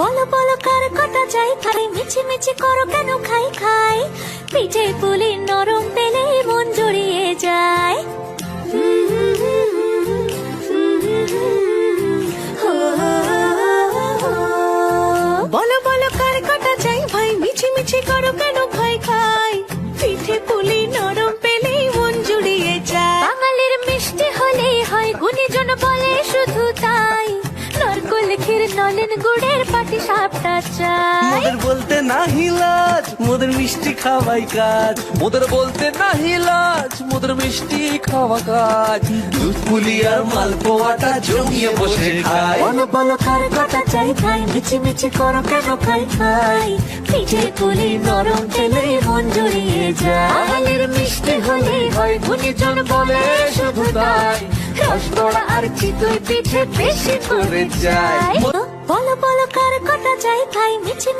বলো বলো কার কটা চাই খাই, মিছি মিছি করো কেন খাই খাই, পিঠে পুলি নরম পেলে মন জড়িয়ে যায়। বলো বলো কার কটা চাই ভাই, মিছি মিছি করো কেন খাই খাই, পিঠে পুলি নরম পেলে মন জুড়িয়ে যায়। বাঙালির মিষ্টি হলেই হয়, গুণীজন বলে শুধু তাই, নারকোল ক্ষীর নলেন গুড়ের পাটি সাপটা চাই। মোদের বলতে নাহি লাজ, মোদের মিষ্টি খাওয়াই কাজ। মোদের বলতে নাহি লাজ, মোদের মিষ্টি খাওয়া কাজ। দুধ পুলি আর মালপোয়াটা জমিয়ে বসে খায়। বলো বলো কার কটা চাই ভাই, মিছি মিছি করো কেন খাই খাই, পিঠে পুলি নরম পেলে মন জড়িয়ে যায়। বাঙালির মিষ্টি হলেই হয়, গুণীজন বলে শুধু তাই, রসগোড়া আর চিতই পিঠে বেশি করে যায়। বলো বলো কার কটা চাই ভাই, মিছি